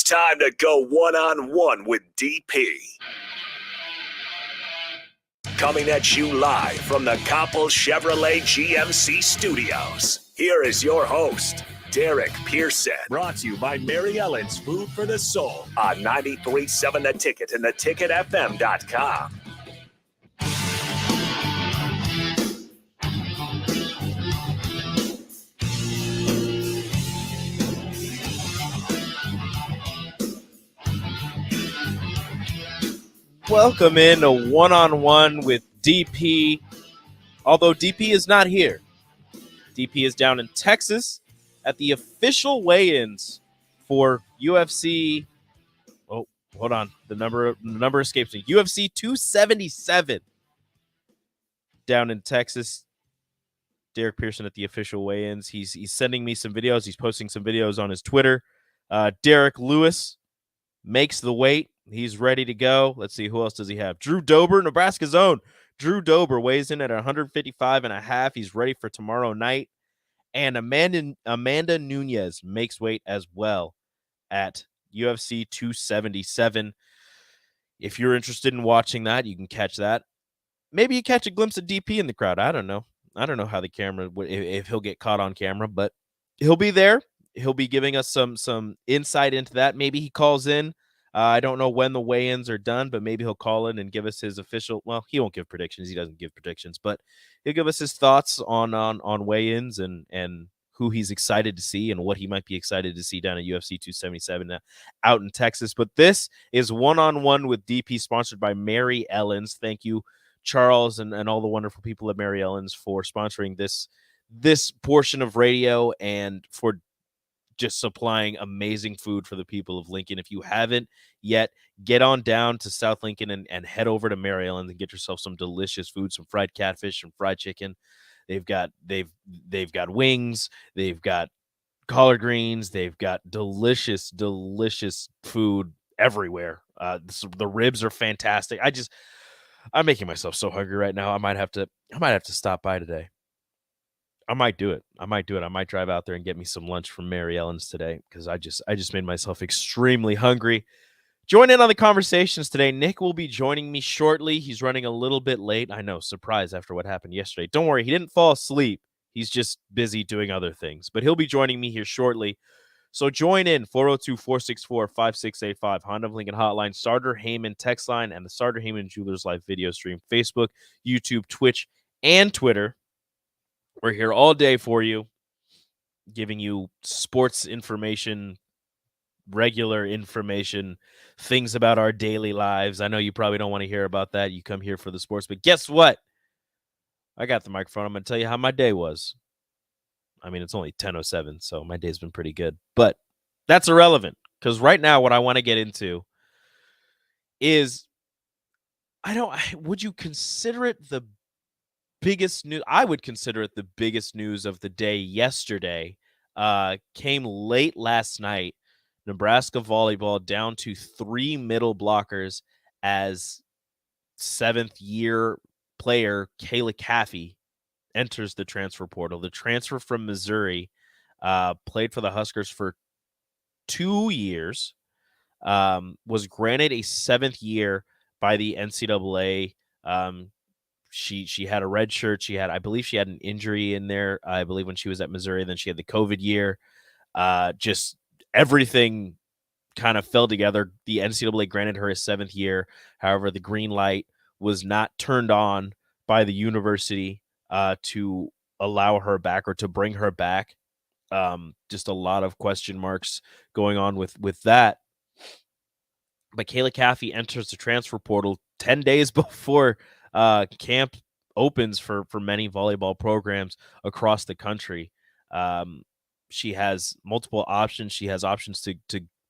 time to go one-on-one with DP. Coming at you live from the Koppel Chevrolet GMC studios. Here is your host, Derek Pearson. Brought to you by Mary Ellen's Food for the Soul on 93.7 The Ticket and theticketfm.com. Welcome in a one-on-one with DP. Although DP is not here. DP is down in Texas at the official weigh-ins for UFC. Oh, hold on. The number escapes me. UFC 277 down in Texas. Derek Pearson at the official weigh-ins. He's sending me some videos. He's posting some videos on his Twitter. Derek Lewis makes the weight. He's ready to go. Let's see, who else does he have? Drew Dober, Nebraska's own. Drew Dober weighs in at 155.5. He's ready for tomorrow night. And Amanda Nunes makes weight as well at UFC 277. If you're interested in watching that, you can catch that. Maybe you catch a glimpse of DP in the crowd. I don't know. I don't know how the camera, if he'll get caught on camera, but he'll be there. He'll be giving us some insight into that. Maybe he calls in. I don't know when the weigh-ins are done, but maybe he'll call in and give us his official. Well, he won't give predictions. He doesn't give predictions, but he'll give us his thoughts on weigh-ins and who he's excited to see and what he might be excited to see down at UFC 277 out in Texas. But this is one-on-one with DP, sponsored by Mary Ellen's. Thank you, Charles, and all the wonderful people at Mary Ellen's for sponsoring this portion of radio and for just supplying amazing food for the people of Lincoln. If you haven't yet, get on down to South Lincoln and head over to Mary Ellen and get yourself some delicious food, some fried catfish, some fried chicken. They've got wings, they've got collard greens, they've got delicious food everywhere. The ribs are fantastic. I'm making myself so hungry right now. I might have to stop by today. I might do it. I might drive out there and get me some lunch from Mary Ellen's today because I just made myself extremely hungry. Join in on the conversations today. Nick will be joining me shortly. He's running a little bit late. I know, surprise after what happened yesterday. Don't worry, he didn't fall asleep. He's just busy doing other things. But he'll be joining me here shortly. So join in, 402-464-5685, Honda of Lincoln hotline, Starter Heyman text line, and the Starter Heyman Jewelers live video stream, Facebook, YouTube, Twitch, and Twitter. We're here all day for you, giving you sports information, regular information, things about our daily lives. I know you probably don't want to hear about that. You come here for the sports, but guess what? I got the microphone. I'm going to tell you how my day was. I mean, it's only 10:07, so my day's been pretty good. But that's irrelevant because right now what I want to get into is would you consider it the biggest news? I would consider it the biggest news of the day yesterday. Came late last night. Nebraska volleyball down to 3 middle blockers as 7th-year player Kayla Caffey enters the transfer portal. The transfer from Missouri, played for the Huskers for 2 years, was granted a 7th year by the NCAA. She had a red shirt. I believe she had an injury in there, I believe, when she was at Missouri. Then she had the COVID year. Just everything kind of fell together. The NCAA granted her a 7th year. However, the green light was not turned on by the university to allow her back or to bring her back. Just a lot of question marks going on with that. But Kayla Caffey enters the transfer portal 10 days before camp opens for many volleyball programs across the country. She has multiple options. She has options to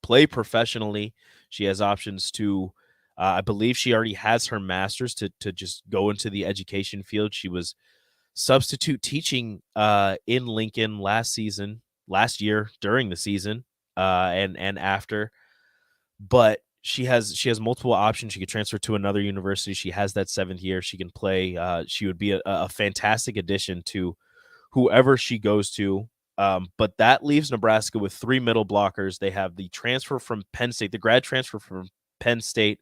play professionally. She has options to, I believe she already has her master's to just go into the education field. She was substitute teaching in Lincoln last year during the season and after. But she has multiple options. She could transfer to another university. She has that 7th year. She can play. She would be a fantastic addition to whoever she goes to But that leaves Nebraska with 3 middle blockers. They have the transfer from Penn State, the grad transfer from Penn State,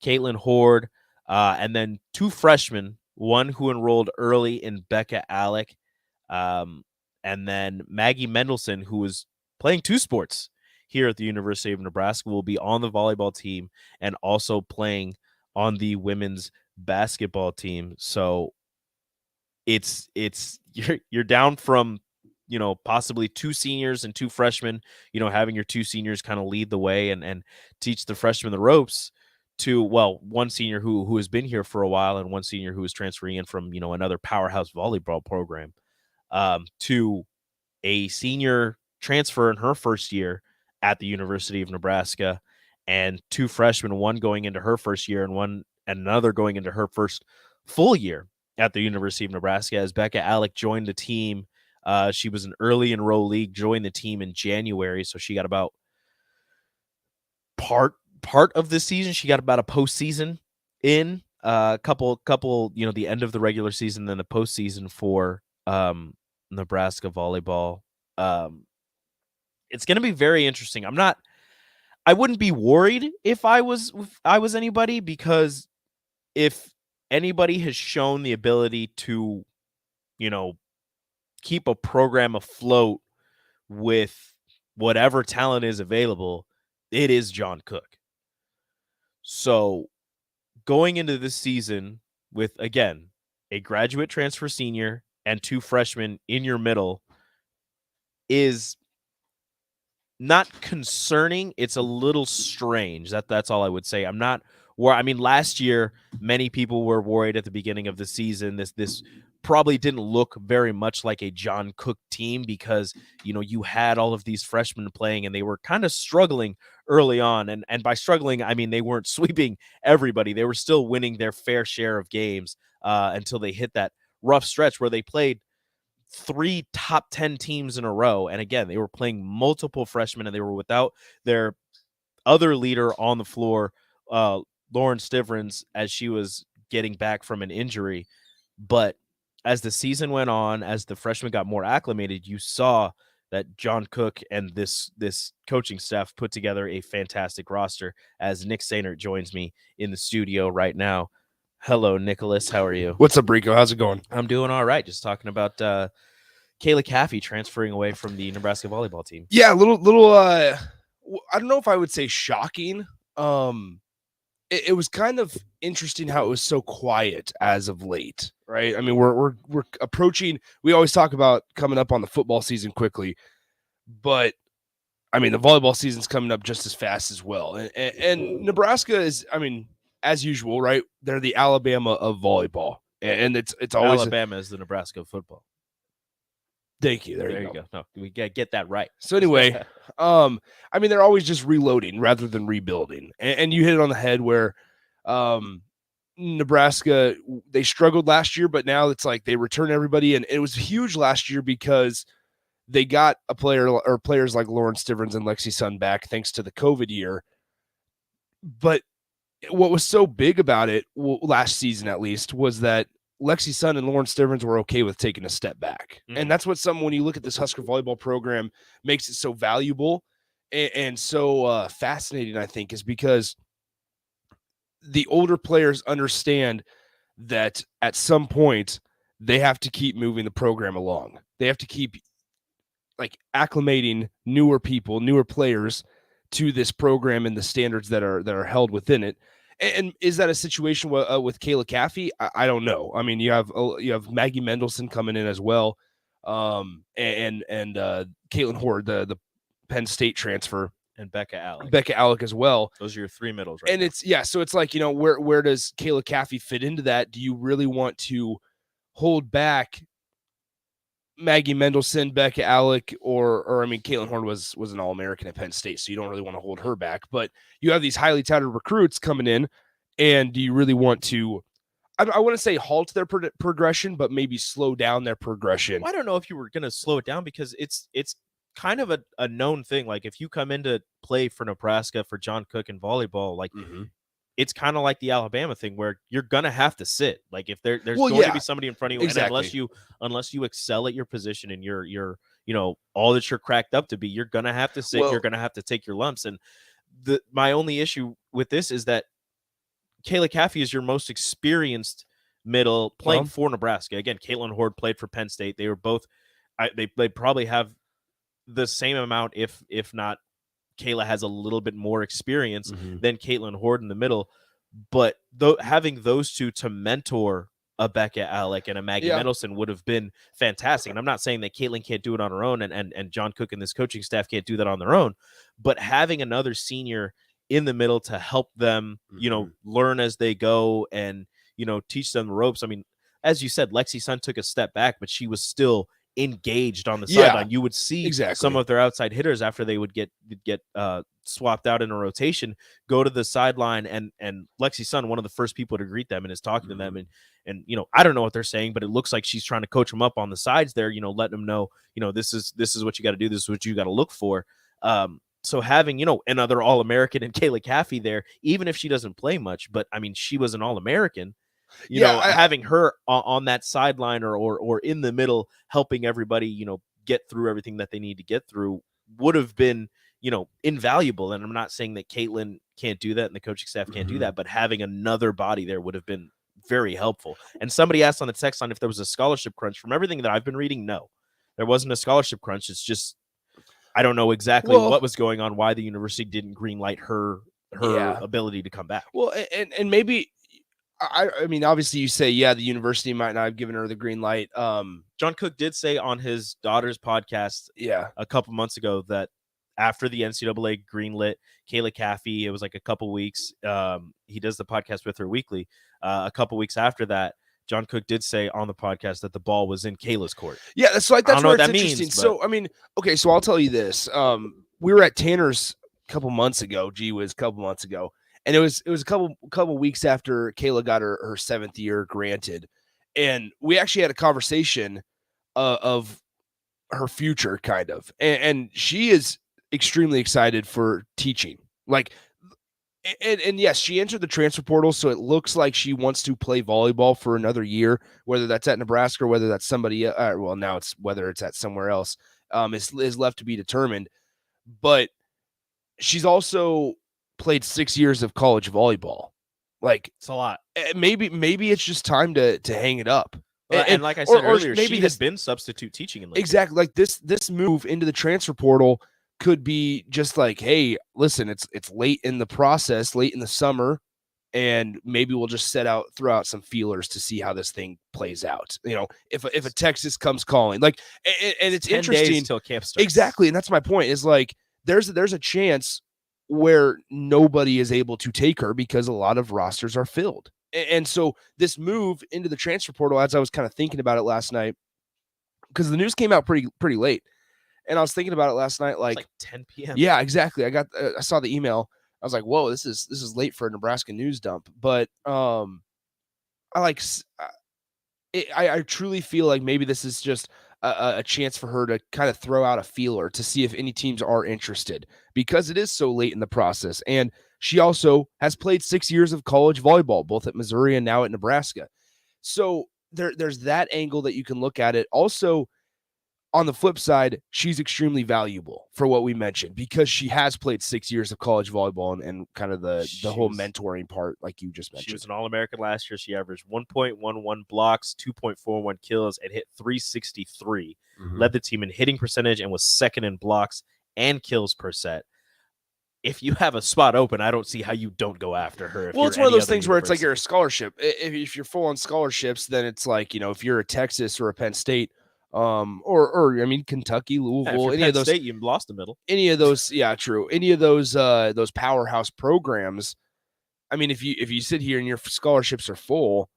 Caitlin Horde, and then 2 freshmen, one who enrolled early in Becca Alec, and then Maggie Mendelson, who is playing 2 sports here at the University of Nebraska, will be on the volleyball team and also playing on the women's basketball team. So it's you're down from possibly 2 seniors and 2 freshmen, having your 2 seniors kind of lead the way and teach the freshmen the ropes to, well, one senior who has been here for a while and one senior who is transferring in from, another powerhouse volleyball program, to a senior transfer in her first year at the University of Nebraska, and 2 freshmen, one going into her first year and another going into her first full year at the University of Nebraska, as Becca Alec joined the team. She was an early enrollee, joined the team in January, so she got about part of this season. She got about a postseason in couple, the end of the regular season, then the postseason for Nebraska volleyball. It's going to be very interesting. I wouldn't be worried if I was anybody, because if anybody has shown the ability to, keep a program afloat with whatever talent is available, it is John Cook. So going into this season with, again, a graduate transfer senior and 2 freshmen in your middle is not concerning. It's a little strange. That's all I would say. Last year, many people were worried at the beginning of the season. This probably didn't look very much like a John Cook team, because, you had all of these freshmen playing and they were kind of struggling early on. And by struggling, I mean, they weren't sweeping everybody. They were still winning their fair share of games until they hit that rough stretch where they played 3 top 10 teams in a row. And again, they were playing multiple freshmen and they were without their other leader on the floor, Lauren Stivrins, as she was getting back from an injury. But as the season went on, as the freshmen got more acclimated, you saw that John Cook and this coaching staff put together a fantastic roster, as Nick Sainert joins me in the studio right now. Hello, Nicholas. How are you? What's up, Rico? How's it going? I'm doing all right. Just talking about Kayla Caffey transferring away from the Nebraska volleyball team. Yeah, a little I don't know if I would say shocking. It was kind of interesting how it was so quiet as of late, right? I mean, we're approaching. We always talk about coming up on the football season quickly, but I mean, the volleyball season's coming up just as fast as well. And Nebraska is, I mean, as usual, right? They're the Alabama of volleyball, and it's always Alabama is the Nebraska of football. Thank you. There you go. No, we gotta get that right. So anyway, I mean, they're always just reloading rather than rebuilding. And you hit it on the head where Nebraska, they struggled last year, but now it's like they return everybody. And it was huge last year because they got a player or players like Lauren Stivrins and Lexi Sun back thanks to the COVID year. But what was so big about it last season, at least, was that Lexi Sun and Lauren Stivrins were okay with taking a step back. Mm-hmm. And that's what when you look at this Husker volleyball program, makes it so valuable and so fascinating, I think, is because the older players understand that at some point they have to keep moving the program along. They have to keep acclimating newer people, newer players to this program and the standards that are held within it. And is that a situation with Kayla Caffey? I don't know. I mean, you have Maggie Mendelson coming in as well, and Caitlin Horde, the Penn State transfer, and Becca Alec as well. Those are your 3 middles, right? And now. So it's like, where does Kayla Caffey fit into that? Do you really want to hold back Maggie Mendelson, Becca Alec, or I mean, Caitlin Horn was an All-American at Penn State, so you don't really want to hold her back. But you have these highly touted recruits coming in, and do you really want to? I want to say halt their progression, but maybe slow down their progression. Well, I don't know if you were going to slow it down, because it's kind of a known thing. Like, if you come in to play for Nebraska for John Cook in volleyball, it's kind of like the Alabama thing where you're going to have to if there's going to be somebody in front of you. Exactly. And unless you excel at your position and you're all that you're cracked up to be. You're going to have to sit. Well- You're going to have to take your lumps. And my only issue with this is that Kayla Caffey is your most experienced middle playing for Nebraska. Again, Caitlin Horde played for Penn State. They were both, they probably have the same amount, if not, Kayla has a little bit more experience than Caitlin Horde in the middle. But having those two to mentor a Becca Alec and a Maggie Mendelson would have been fantastic. And I'm not saying that Caitlin can't do it on her own, and John Cook and this coaching staff can't do that on their own, but having another senior in the middle to help them, learn as they go and, teach them the ropes. I mean, as you said, Lexi Sun took a step back, but she was still engaged on the sideline. You would see some of their outside hitters after they would get swapped out in a rotation, go to the sideline, and Lexi Sun, one of the first people to greet them and is talking to them. And I don't know what they're saying, but it looks like she's trying to coach them up on the sides there, letting them know, this is what you got to do. This is what you got to look for. So having, another All-American and Kayla Caffey there, even if she doesn't play much, but I mean, she was an All-American, having her on that sideline or in the middle, helping everybody, get through everything that they need to get through would have been, invaluable. And I'm not saying that Caitlin can't do that and the coaching staff can't do that, but having another body there would have been very helpful. And somebody asked on the text line if there was a scholarship crunch. From everything that I've been reading, no, there wasn't a scholarship crunch. It's just, I don't know exactly what was going on, why the university didn't greenlight her ability to come back. Well, and maybe, I mean, obviously you say, the university might not have given her the green light. John Cook did say on his daughter's podcast a couple months ago that after the NCAA greenlit Kayla Caffey, it was like a couple weeks. He does the podcast with her weekly. A couple weeks after that, John Cook did say on the podcast that the ball was in Kayla's court. Yeah, that's where it's interesting. Means, so, I mean, okay, so I'll tell you this. We were at Tanner's a couple months ago, and it was a couple weeks after Kayla got her 7th year granted. And we actually had a conversation of her future, kind of. And she is extremely excited for teaching. Like, and yes, she entered the transfer portal, so it looks like she wants to play volleyball for another year, whether that's at Nebraska or whether that's somebody. Now it's whether it's at somewhere else. Is left to be determined. But she's also played 6 years of college volleyball. Like, it's a lot. Maybe it's just time to hang it up. And like I said earlier, maybe she has been substitute teaching in exactly. Like this move into the transfer portal could be just like, hey, listen, it's late in the process, late in the summer, and maybe we'll just throw out some feelers to see how this thing plays out. If a Texas comes calling, like, and it's 10 interesting days till camp starts. Exactly, and that's my point. Is like there's a chance where nobody is able to take her because a lot of rosters are filled, and so this move into the transfer portal, as I was kind of thinking about it last night, because the news came out pretty late. And I was thinking about it last night, like 10 p.m. Yeah, exactly. I saw the email. I was like, "Whoa, this is late for a Nebraska news dump." But I truly feel like maybe this is just a chance for her to kind of throw out a feeler to see if any teams are interested, because it is so late in the process. And she also has played 6 years of college volleyball, both at Missouri and now at Nebraska. So there's that angle that you can look at it. Also, on the flip side, she's extremely valuable for what we mentioned, because she has played 6 years of college volleyball and kind of the whole mentoring part, like you just mentioned. She was an All-American last year. She averaged 1.11 blocks, 2.41 kills, and hit 363. Led the team in hitting percentage and was second in blocks and kills per set. If you have a spot open, I don't see how you don't go after her. Well, it's one of those things where it's like you're a scholarship. If you're full on scholarships, then it's like, if you're a Texas or a Penn State, or I mean, Kentucky, Louisville, any of those State, you lost the middle. Any of those, yeah, true. Any of those powerhouse programs. I mean, if you sit here and your scholarships are full,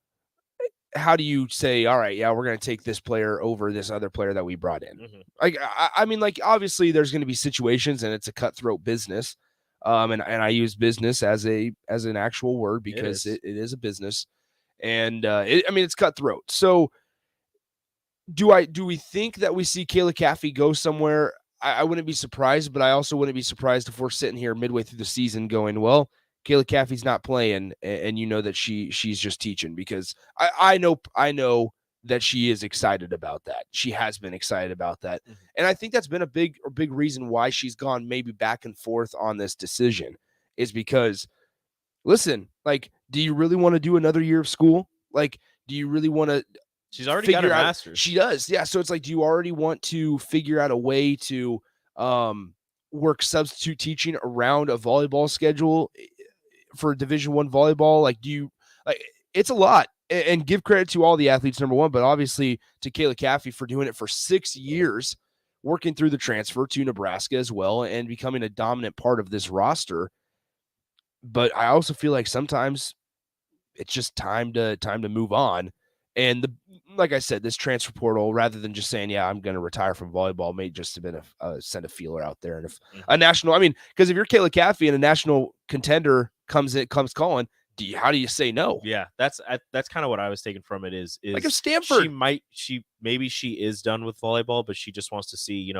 how do you say, all right, yeah, we're going to take this player over this other player that we brought in? Like, I mean, like, obviously there's going to be situations, and it's a cutthroat business. And I use business as an actual word because it is a business, and I mean, it's cutthroat. So, do we think that we see Kayla Caffey go somewhere? I wouldn't be surprised, but I also wouldn't be surprised if we're sitting here midway through the season going, well, Kayla Caffey's not playing, and that she's just teaching, because I know that she is excited about that. She has been excited about that. And I think that's been a big reason why she's gone maybe back and forth on this decision, is because, listen, like, do you really want to do another year of school? Like, do you really want to She's already got her master's. She does. Yeah. So it's like, do you already want to figure out a way to work substitute teaching around a volleyball schedule for Division I volleyball? Like, it's a lot. And give credit to all the athletes, number one, but obviously to Kayla Caffey for doing it for 6 years, working through the transfer to Nebraska as well, and becoming a dominant part of this roster. But I also feel like sometimes it's just time to move on. And like I said, this transfer portal, rather than just saying, yeah, I'm going to retire from volleyball, may just have been send a feeler out there. And if a national, because if you're Kayla Caffey and a national contender comes calling, how do you say no? Yeah, that's kind of what I was taking from it is like if Stanford, maybe she is done with volleyball, but she just wants to see,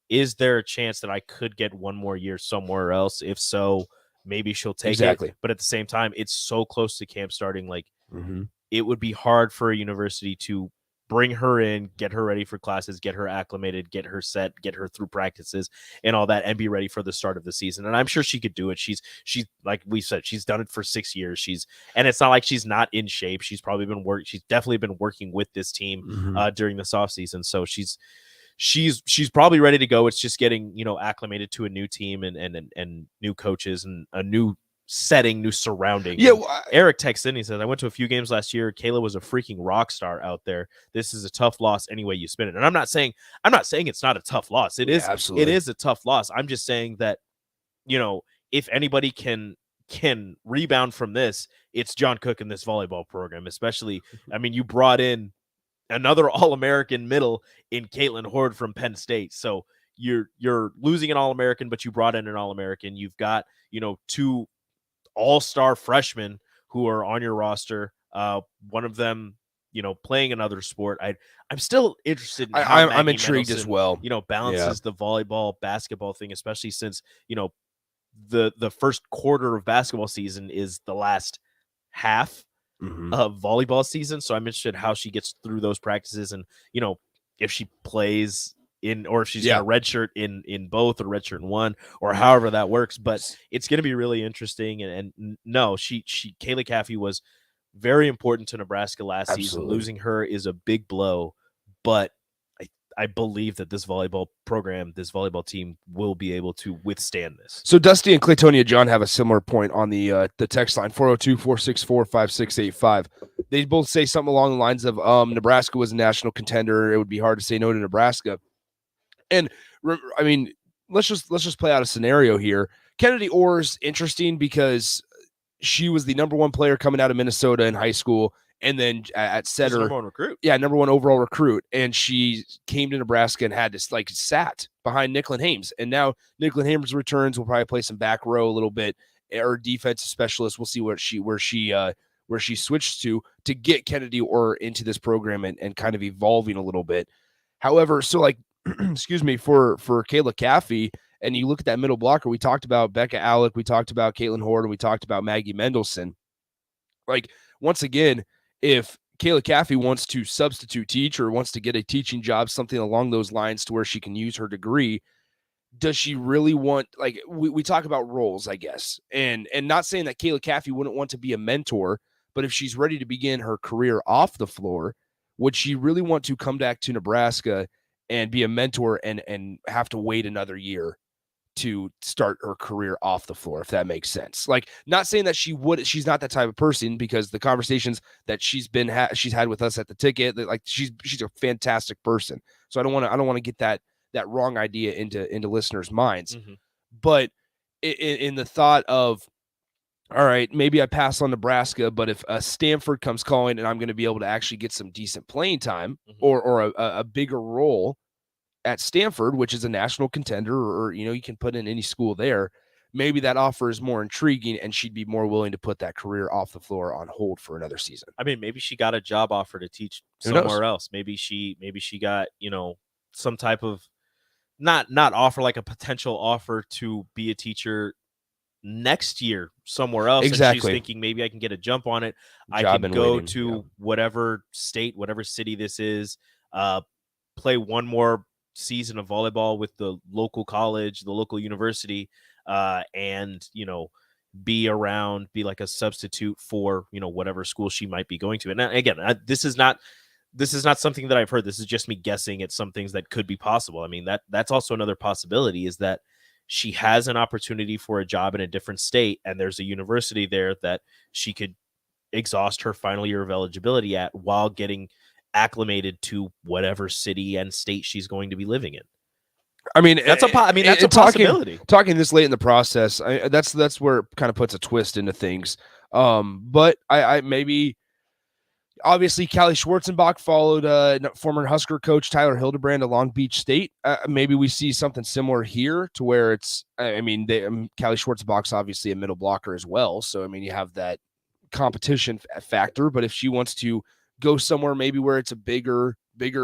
is there a chance that I could get one more year somewhere else? If so, maybe she'll take it. But at the same time, it's so close to camp starting. Like, it would be hard for a university to bring her in, get her ready for classes, get her acclimated, get her set, get her through practices and all that, and be ready for the start of the season. And I'm sure she could do it. She's like we said, she's done it for 6 years. And it's not like she's not in shape. She's probably been she's definitely been working with this team during this off season. So she's probably ready to go. It's just getting, acclimated to a new team and new coaches and a new setting, new surrounding. Yeah, Eric texts in, he says, I went to a few games last year. Kayla was a freaking rock star out there. This is a tough loss any way you spin it. And I'm not saying it's not a tough loss. It is absolutely. It is a tough loss. I'm just saying that, if anybody can rebound from this, it's John Cook in this volleyball program, especially. I mean, you brought in another All-American middle in Caitlin Horde from Penn State. So you're losing an All-American, but you brought in an All-American. You've got, 2 all-star freshmen who are on your roster. One of them, playing another sport. I'm still interested in how I'm intrigued Mendelson, as well. Balances the volleyball basketball thing, especially since, the first quarter of basketball season is the last half of volleyball season. So I'm interested how she gets through those practices and, if she plays in, or if she's got a redshirt in both, or redshirt in one, or however that works. But it's going to be really interesting. And no, Kayla Caffey was very important to Nebraska last season. Losing her is a big blow, but I believe that this volleyball program, this volleyball team will be able to withstand this. So Dusty and Claytonia John have a similar point on the text line, 402-464-5685. They both say something along the lines of Nebraska was a national contender. It would be hard to say no to Nebraska. And I mean, let's just play out a scenario here. Kennedy Orr's interesting because she was the number 1 player coming out of Minnesota in high school, and then at Setter, number 1 recruit. Yeah, number 1 overall recruit, and she came to Nebraska and had to sat behind Nicklin Hames, and now Nicklin Hames returns. Will probably play some back row a little bit, or defensive specialist. We'll see where she switched to get Kennedy Orr into this program and kind of evolving a little bit. However, so excuse me, for Kayla Caffey, and you look at that middle blocker, we talked about Becca Alec, we talked about Caitlin Horde, and we talked about Maggie Mendelson. Once again, if Kayla Caffey wants to substitute teach or wants to get a teaching job, something along those lines to where she can use her degree, does she really want, we talk about roles, I guess, and not saying that Kayla Caffey wouldn't want to be a mentor, but if she's ready to begin her career off the floor, would she really want to come back to Nebraska and be a mentor and have to wait another year to start her career off the floor, if that makes sense? Not saying that she's not that type of person, because the conversations that she's had with us at the ticket, she's a fantastic person. So I don't want to get that wrong idea into listeners' minds. But in the thought of, all right, maybe I pass on Nebraska, but if Stanford comes calling and I'm going to be able to actually get some decent playing time or a bigger role at Stanford, which is a national contender, or you can put in any school there, maybe that offer is more intriguing and she'd be more willing to put that career off the floor on hold for another season. I mean, maybe she got a job offer to teach somewhere else. Maybe she got, some type of not offer, like a potential offer to be a teacher next year somewhere else. Exactly. And she's thinking maybe I can get a jump on it. I Job can in go waiting, to yeah. whatever state, whatever city this is, play one more season of volleyball with the local college, the local university, and, be around, be like a substitute for, whatever school she might be going to. And again, this is not something that I've heard. This is just me guessing at some things that could be possible. I mean, that's also another possibility, is that she has an opportunity for a job in a different state, and there's a university there that she could exhaust her final year of eligibility at while getting acclimated to whatever city and state she's going to be living in. I mean, that's a possibility. Talking this late in the process, that's where it kind of puts a twist into things. But I maybe, obviously, Callie Schwarzenbach followed former Husker coach Tyler Hildebrand to Long Beach State. Maybe we see something similar here, to where it's, Callie Schwarzenbach's obviously a middle blocker as well. So, you have that competition factor. But if she wants to go somewhere maybe where it's a bigger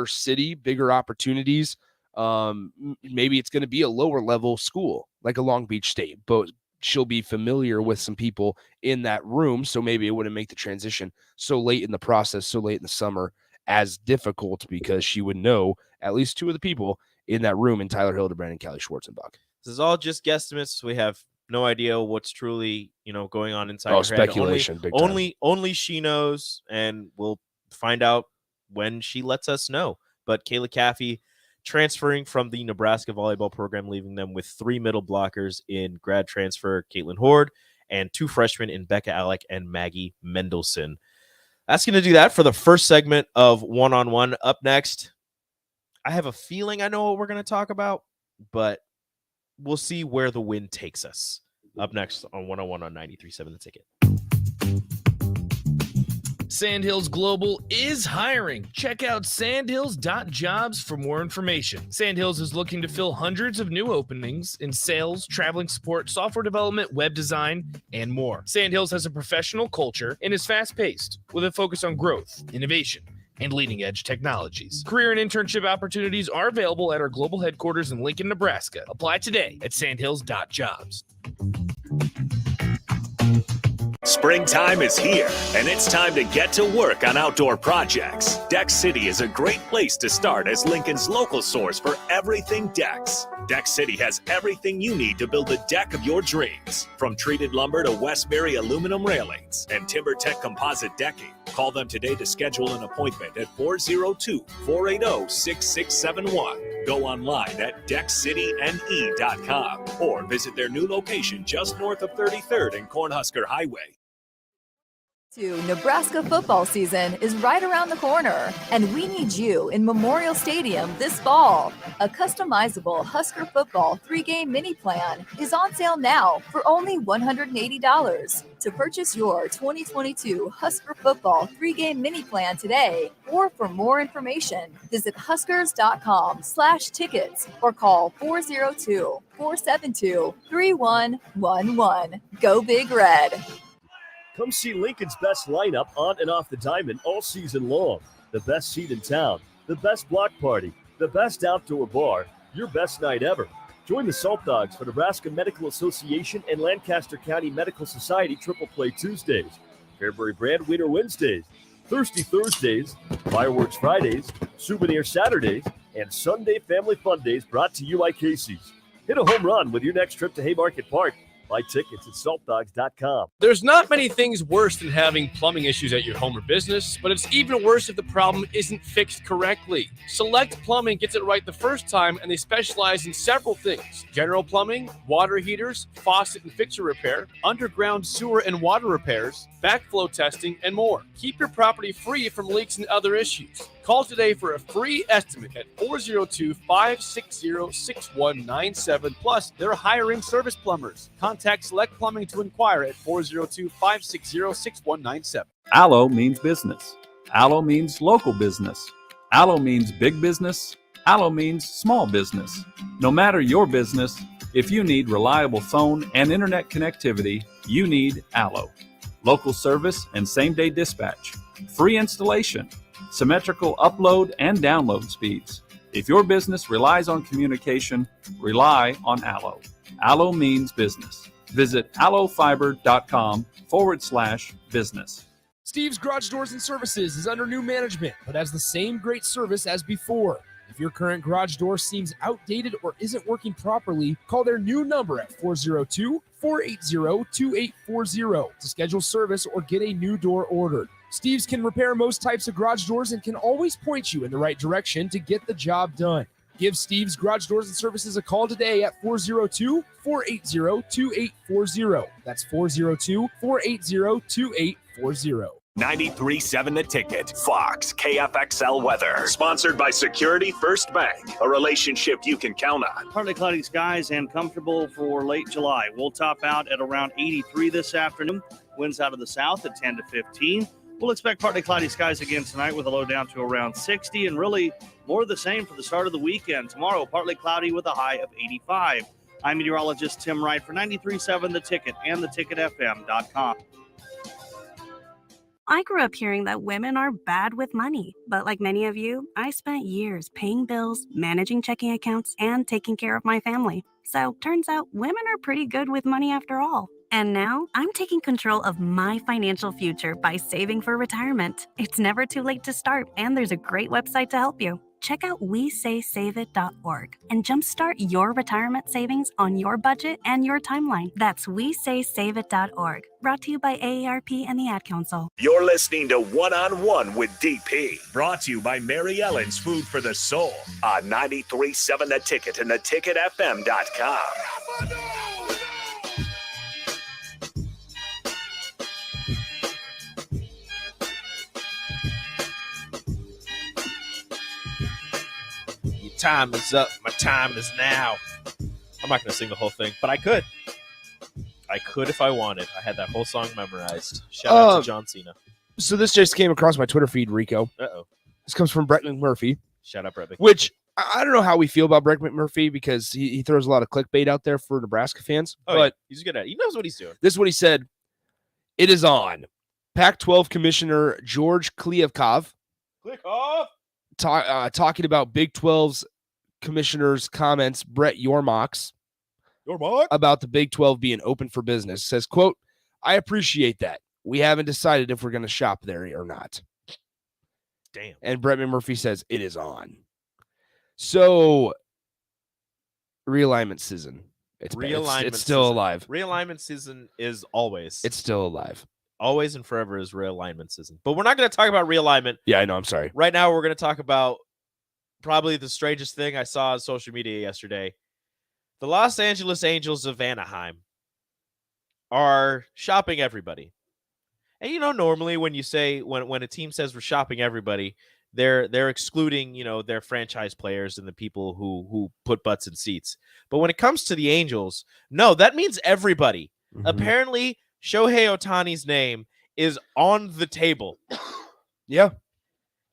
city, bigger opportunities, maybe it's going to be a lower level school like a Long Beach State, but she'll be familiar with some people in that room. So maybe it wouldn't make the transition so late in the process, so late in the summer, as difficult, because she would know at least two of the people in that room, in Tyler Hildebrand and Callie Schwarzenbach. This is all just guesstimates. We have no idea what's truly, going on inside her speculation. Head. Only she knows, and we'll find out when she lets us know. But Kayla Caffey transferring from the Nebraska volleyball program, leaving them with 3 middle blockers in grad transfer Caitlin Horde, and 2 freshmen in Becca Alec and Maggie Mendelson. That's going to do that for the first segment of One-on-One. Up next, I have a feeling I know what we're going to talk about, but we'll see where the wind takes us. Up next on 101 on 93.7 The Ticket. Sandhills Global is hiring. Check out sandhills.jobs for more information. Sandhills is looking to fill hundreds of new openings in sales, traveling support, software development, web design, and more. Sandhills has a professional culture and is fast-paced, with a focus on growth, innovation, and leading-edge technologies. Career and internship opportunities are available at our global headquarters in Lincoln, Nebraska. Apply today at sandhills.jobs. Springtime is here, and it's time to get to work on outdoor projects. Deck City is a great place to start as Lincoln's local source for everything decks. Deck City has everything you need to build the deck of your dreams. From treated lumber to Westbury aluminum railings and TimberTech composite decking. Call them today to schedule an appointment at 402-480-6671. Go online at deckcityne.com or visit their new location just north of 33rd and Cornhusker Highway. Nebraska football season is right around the corner, and we need you in Memorial Stadium this fall. A customizable Husker football 3-game mini plan is on sale now for only $180. To purchase your 2022 Husker football 3-game mini plan today, or for more information, visit huskers.com/tickets or call 402-472-3111. Go Big Red. Come see Lincoln's best lineup on and off the diamond all season long. The best seat in town, the best block party, the best outdoor bar, your best night ever. Join the Salt Dogs for Nebraska Medical Association and Lancaster County Medical Society Triple Play Tuesdays, Fairbury Brand Winter Wednesdays, Thirsty Thursdays, Fireworks Fridays, Souvenir Saturdays, and Sunday Family Fun Days brought to you by Casey's. Hit a home run with your next trip to Haymarket Park. Buy tickets at saltdogs.com. There's not many things worse than having plumbing issues at your home or business, but it's even worse if the problem isn't fixed correctly. Select Plumbing gets it right the first time, and they specialize in several things: general plumbing, water heaters, faucet and fixture repair, underground sewer and water repairs, backflow testing, and more. Keep your property free from leaks and other issues. Call today for a free estimate at 402-560-6197. Plus, they're hiring service plumbers. Contact Select Plumbing to inquire at 402-560-6197. Allo means business. Allo means local business. Allo means big business. Allo means small business. No matter your business, if you need reliable phone and internet connectivity, you need Allo. Local service and same-day dispatch. Free installation. Symmetrical upload and download speeds. If your business relies on communication, rely on Allo. Allo means business. Visit allofiber.com/business. Steve's Garage Doors and Services is under new management, but has the same great service as before. If your current garage door seems outdated or isn't working properly, call their new number at 402-480-2840 to schedule service or get a new door ordered. Steve's can repair most types of garage doors and can always point you in the right direction to get the job done. Give Steve's Garage Doors and Services a call today at 402-480-2840. That's 402-480-2840. 93.7 The Ticket, Fox, KFXL weather. Sponsored by Security First Bank, a relationship you can count on. Partly cloudy skies and comfortable for late July. We'll top out at around 83 this afternoon. Winds out of the south at 10 to 15. We'll expect partly cloudy skies again tonight with a low down to around 60, and really more of the same for the start of the weekend. Tomorrow, partly cloudy with a high of 85. I'm meteorologist Tim Wright for 93.7 The Ticket and theticketfm.com. I grew up hearing that women are bad with money, but like many of you, I spent years paying bills, managing checking accounts, and taking care of my family. So turns out women are pretty good with money after all. And now I'm taking control of my financial future by saving for retirement. It's never too late to start, and there's a great website to help you. Check out WeSaySaveIt.org and jumpstart your retirement savings on your budget and your timeline. That's WeSaySaveIt.org. Brought to you by AARP and the Ad Council. You're listening to One-on-One with DP. Brought to you by Mary Ellen's Food for the Soul on 93.7 The Ticket and theticketfm.com. Time is up. My time is now. I'm not going to sing the whole thing, but I could. I could if I wanted. I had that whole song memorized. Shout out to John Cena. So this just came across my Twitter feed, Rico. Uh-oh. This comes from Brett McMurphy. Shout out, Brett McMurphy. Which, I don't know how we feel about Brett McMurphy because he throws a lot of clickbait out there for Nebraska fans. Oh, but yeah. He's good at it. He knows what he's doing. This is what he said. It is on. Pac-12 Commissioner George Kliavkov talking about Big 12's commissioner's comments, Brett Yormark's about the Big 12 being open for business. Says, quote, I appreciate that. We haven't decided if we're going to shop there or not. Damn. And Brett McMurphy says it is on. So realignment season. It's still alive. Realignment season is always. It's still alive. Always and forever is realignment season. But we're not going to talk about realignment. Yeah, I know. I'm sorry. Right now, we're going to talk about probably the strangest thing I saw on social media yesterday. The Los Angeles Angels of Anaheim are shopping everybody. And, normally when you say, when a team says we're shopping everybody, they're excluding, their franchise players and the people who put butts in seats. But when it comes to the Angels, no, that means everybody. Mm-hmm. Apparently, Shohei Ohtani's name is on the table. Yeah.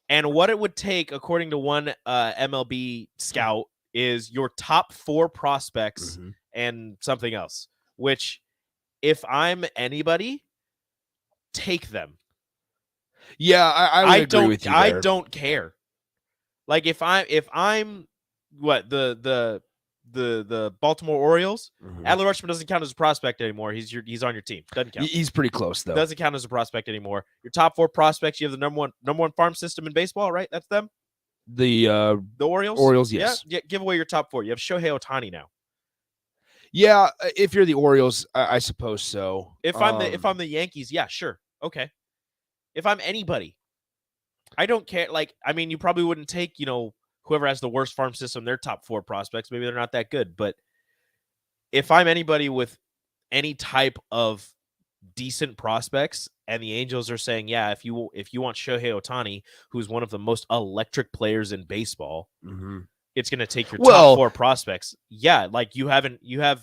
And what it would take, according to one MLB scout, is your top 4 prospects and something else, which if I'm anybody, take them. Yeah, I would agree with you there. I don't care. Like if I'm what the Baltimore Orioles, Adley Rutschman doesn't count as a prospect anymore. He's on your team. Doesn't count. He's pretty close though. Doesn't count as a prospect anymore. Your top 4 prospects. You have the number one farm system in baseball, right? That's them. The Orioles. Orioles, yes. Yeah. Give away your top 4. You have Shohei Ohtani now. Yeah, if you're the Orioles, I suppose so. If I'm the Yankees, yeah, sure, okay. If I'm anybody, I don't care. Like, I mean, you probably wouldn't take, whoever has the worst farm system, their top 4 prospects. Maybe they're not that good. But if I'm anybody with any type of decent prospects and the Angels are saying, yeah, if you want Shohei Ohtani, who's one of the most electric players in baseball, it's going to take your top 4 prospects. Yeah, like you have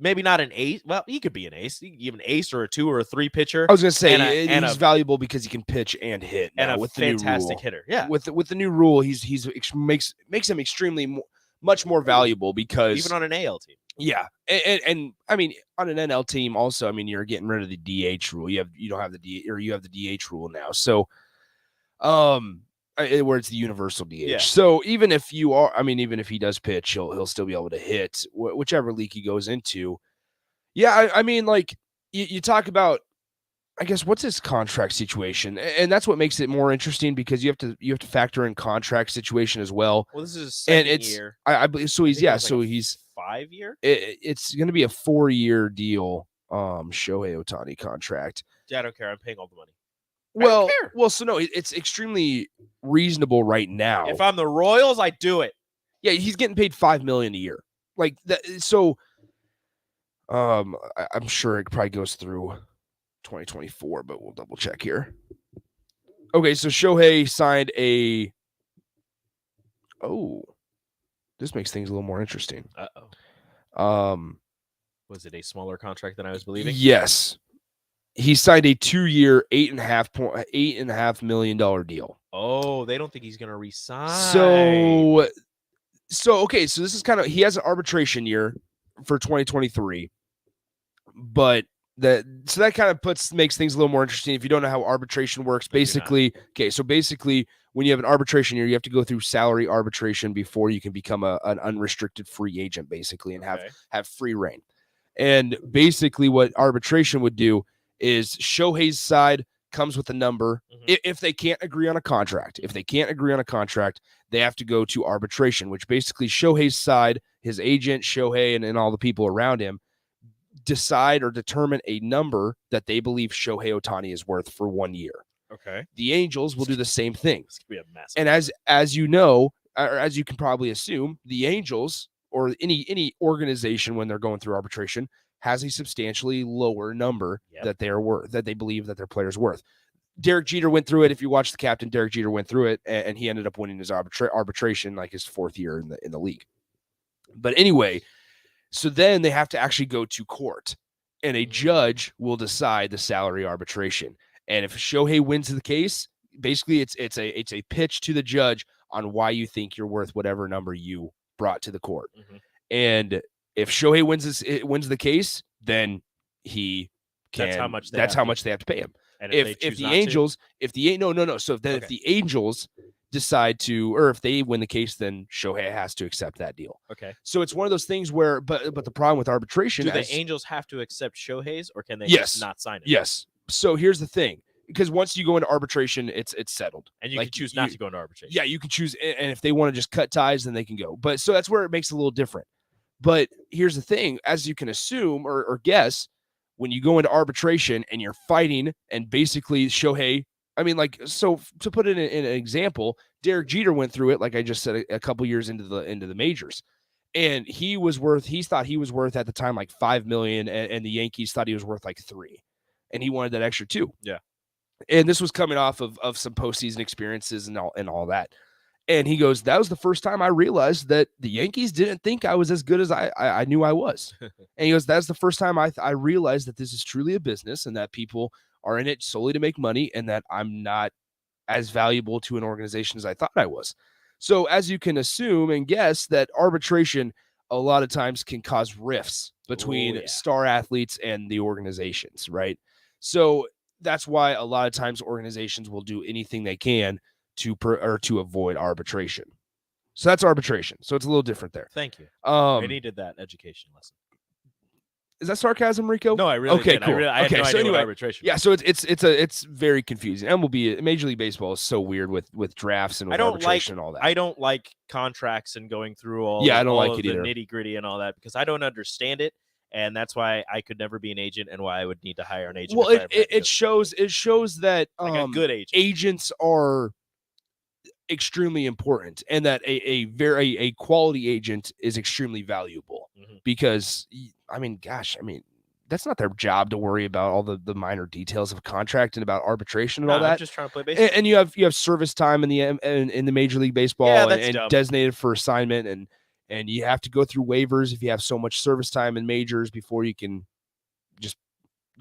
maybe not an ace. Well, he could be an ace. You have an ace or a 2 or a 3 pitcher. I was going to say he's valuable because he can pitch and hit. And with fantastic the new rule. Hitter. Yeah, with the new rule, he's makes him extremely much more valuable because even on an AL team. Yeah, and I mean on an NL team also. I mean you're getting rid of the DH rule. You have the DH rule now. So, where it's the universal DH. Yeah. So even if he does pitch, he'll still be able to hit whichever league he goes into. Yeah, I mean, like you talk about, I guess, what's his contract situation, and that's what makes it more interesting because you have to factor in contract situation as well. Well, this is his And second it's year. I believe so. I He's think it yeah, was like so a he's 5-year. it's going to be a 4-year deal. Shohei Ohtani contract. Yeah, I don't care. I'm paying all the money. So no, it's extremely reasonable right now. If I'm the Royals, I do it. Yeah, he's getting paid $5 million a year, like that. So, I'm sure it probably goes through 2024, but we'll double check here. Okay, so Shohei signed a. Oh, this makes things a little more interesting. Was it a smaller contract than I was believing? Yes, he signed a 2-year, $8.5 million deal. Oh, they don't think he's going to resign. So okay, so this is kind of, he has an arbitration year for 2023, but that kind of makes things a little more interesting. If you don't know how arbitration works, basically, when you have an arbitration year, you have to go through salary arbitration before you can become an unrestricted free agent, basically, and have free reign. And basically, what arbitration would do is Shohei's side comes with a number. If they can't agree on a contract, they have to go to arbitration, which basically Shohei's side, his agent, Shohei, and all the people around him decide or determine a number that they believe Shohei Ohtani is worth for 1 year. Okay. The Angels will do the same thing. This could be a mess. And as you know, or as you can probably assume, the Angels or any organization when they're going through arbitration has a substantially lower number that they are worth, that they believe that their player's worth. Derek Jeter went through it. If you watch the captain, Derek Jeter went through it, and he ended up winning his arbitration like his 4th year in the league. But anyway, so then they have to actually go to court, and a judge will decide the salary arbitration. And if Shohei wins the case, basically it's a pitch to the judge on why you think you're worth whatever number you brought to the court. And if Shohei wins the case, then he can. That's how much they have to pay him. And if the Angels, if the Angels decide to, or if they win the case, then Shohei has to accept that deal. Okay. So it's one of those things where, but the problem with arbitration, do the Angels have to accept Shohei's, or can they just not sign it? Yes. So here's the thing, because once you go into arbitration, it's settled, and you can choose not to go into arbitration. Yeah, you can choose, and if they want to just cut ties, then they can go. But so that's where it makes it a little different. But here's the thing, as you can assume or guess, when you go into arbitration and you're fighting, and basically Shohei, I mean, like, so to put it in an example, Derek Jeter went through it, like I just said, a couple years into the majors, and he thought he was worth at the time like $5 million, and the Yankees thought he was worth like $3 million, and he wanted that extra $2 million. Yeah, and this was coming off of some postseason experiences and all that. And he goes, that was the first time I realized that the Yankees didn't think I was as good as I knew I was. And he goes, that's the first time I realized that this is truly a business and that people are in it solely to make money and that I'm not as valuable to an organization as I thought I was. So as you can assume and guess, that arbitration a lot of times can cause rifts between star athletes and the organizations, right? So that's why a lot of times organizations will do anything they can to avoid arbitration. So that's arbitration. So it's a little different there. Thank you. I needed that education lesson. Is that sarcasm, Rico? No, I really did. Cool. I had no idea what arbitration was. Yeah, so it's very confusing. MLB, Major League Baseball is so weird with drafts and with arbitration and all that. I don't like contracts and going through all I don't like of it either. The nitty-gritty and all that, because I don't understand it. And that's why I could never be an agent, and why I would need to hire an agent. Well, it shows that like a good agent. Agents are extremely important, and that a quality agent is extremely valuable, because I mean, that's not their job to worry about all the minor details of a contract and about arbitration and all that. I'm just trying to play baseball. And you have service time in the Major League Baseball, and designated for assignment, and you have to go through waivers if you have so much service time in majors before you can just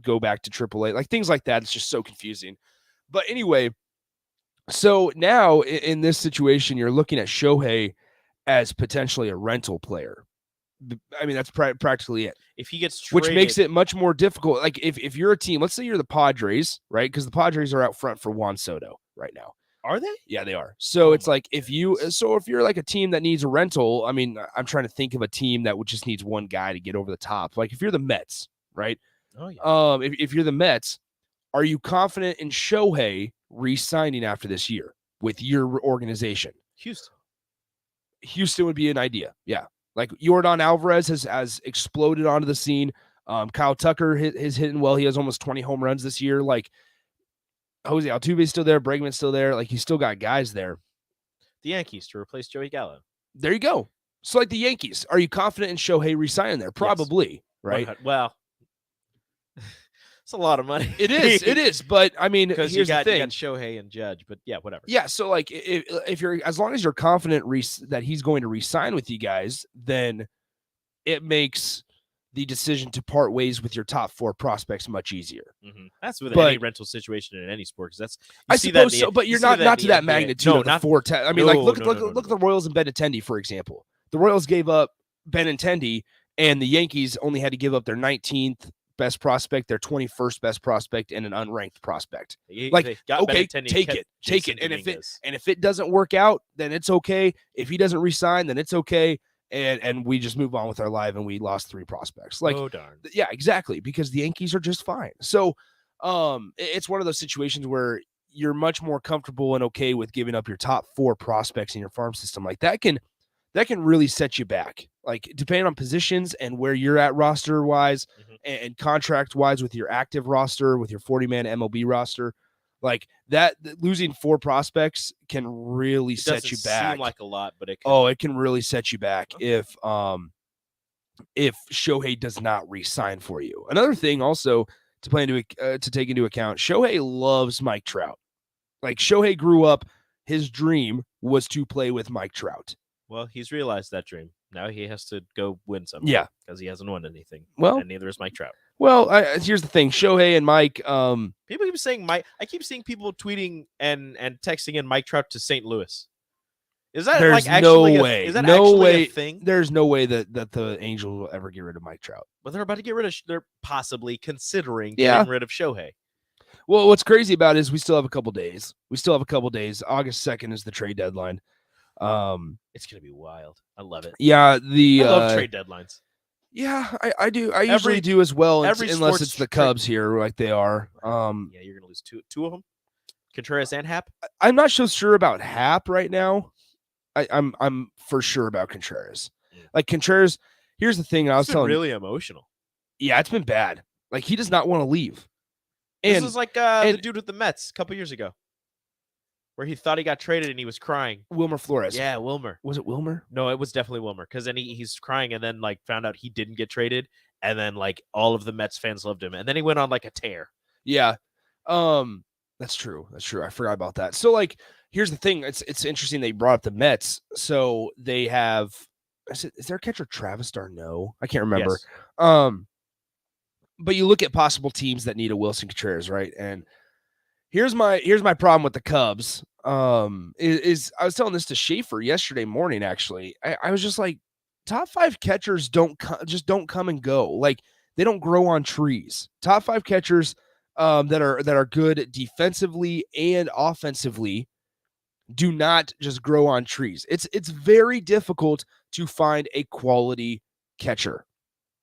go back to AAA, like things like that. It's just so confusing. But anyway, so now in this situation, you're looking at Shohei as potentially a rental player. I mean, that's practically it. If he gets traded, which makes it much more difficult. Like if you're a team, let's say you're the Padres, right? Because the Padres are out front for Juan Soto right now. Are they? Yeah, they are. So it's like if you're like a team that needs a rental, I mean, I'm trying to think of a team that just needs one guy to get over the top. Like if you're the Mets, right? Oh, yeah. If you're the Mets, are you confident in Shohei re-signing after this year with your organization? Houston would be an idea. Yeah. Like Yordan Alvarez has exploded onto the scene. Kyle Tucker is hitting well. He has almost 20 home runs this year. Like Jose Altuve's still there. Bregman's still there. Like he's still got guys there. The Yankees to replace Joey Gallo. There you go. So like the Yankees, are you confident in Shohei re-signing there? Probably, yes. Right? Well, it's a lot of money. It is. But I mean, here's the thing. You got Shohei and Judge, but yeah, whatever. Yeah. So like if you're, as long as you're confident that he's going to re-sign with you guys, then it makes the decision to part ways with your top 4 prospects much easier. Mm-hmm. That's with any rental situation in any sport. Because I suppose so, but you're not to that magnitude. No, not 4. I mean, look at the Royals and Benintendi, for example. The Royals gave up Benintendi, and the Yankees only had to give up their 19th best prospect, their 21st best prospect, and an unranked prospect. Okay, take it. And if it doesn't work out, then it's okay. If he doesn't re-sign, then it's okay. And we just move on with our life, and we lost 3 prospects. Like, oh darn. Yeah, exactly. Because the Yankees are just fine. So, it's one of those situations where you're much more comfortable and okay with giving up your top 4 prospects in your farm system. Like that can really set you back. Like depending on positions and where you're at roster wise and contract wise with your active roster, with your 40-man MLB roster. Like that, losing 4 prospects can really set you back. Seem like a lot, but it can. Oh, it can really set you back if Shohei does not re-sign for you. Another thing also to take into account, Shohei loves Mike Trout. Like Shohei grew up, his dream was to play with Mike Trout. Well, he's realized that dream. Now he has to go win something. Yeah, because he hasn't won anything. Well, and neither is Mike Trout. Well, here's the thing: Shohei and Mike. People keep saying Mike. I keep seeing people tweeting and texting in Mike Trout to St. Louis. Is that there's like actually no way? Is that no actually way. A thing? There's no way that the Angels will ever get rid of Mike Trout. But they're about to get rid of. They're possibly considering getting rid of Shohei. Well, what's crazy about it is we still have a couple days. August 2nd is the trade deadline. It's gonna be wild. I love it. Yeah, I love trade deadlines. Yeah, I do. I usually do as well, unless it's the Cubs here, like they are. Yeah, you're gonna lose two of them, Contreras and Happ. I'm not so sure about Happ right now. I'm for sure about Contreras. Like Contreras, here's the thing. I was telling really emotional. Yeah, it's been bad. Like he does not want to leave. This is like the dude with the Mets a couple years ago, where he thought he got traded and he was crying. Wilmer Flores. Yeah, Wilmer. Was it Wilmer? No, it was definitely Wilmer. Because then he's crying and then like found out he didn't get traded, and then like all of the Mets fans loved him, and then he went on like a tear. Yeah, that's true. I forgot about that. So like, here's the thing. It's interesting they brought up the Mets. So they have. Is their catcher Travis D'Arnaud? I can't remember. Yes. But you look at possible teams that need a Wilson Contreras, right? And here's my problem with the Cubs. Is I was telling this to Schaefer yesterday morning. Actually, I was just like, top 5 catchers don't come and go. Like they don't grow on trees. Top 5 catchers that are good defensively and offensively do not just grow on trees. It's very difficult to find a quality catcher.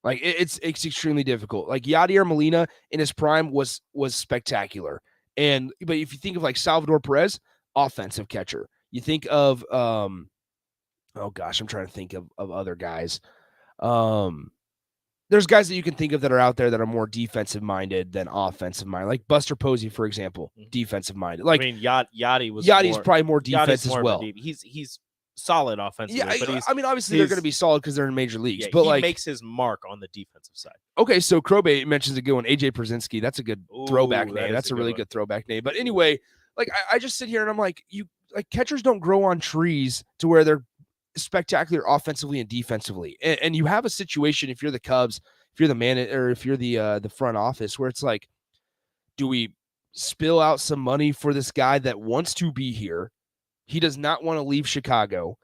Like it's extremely difficult. Like Yadier Molina in his prime was spectacular. But if you think of like Salvador Perez, offensive catcher. You think of oh gosh, I'm trying to think of other guys. There's guys that you can think of that are out there that are more defensive minded than offensive minded. Like Buster Posey, for example, defensive minded. Like I mean, Yadi's probably more defense as well. He's solid offensively. Yeah, but I mean, obviously they're going to be solid because they're in major leagues. Yeah, but he like makes his mark on the defensive side. Okay, so Krobe mentions a good one. AJ Przinsky. That's a good throwback name. That's a really good throwback name. But anyway, like I just sit here and I'm like, catchers don't grow on trees to where they're spectacular offensively and defensively. And you have a situation if you're the Cubs, if you're the manager, or if you're the front office, where it's like, do we spill out some money for this guy that wants to be here? He does not want to leave Chicago.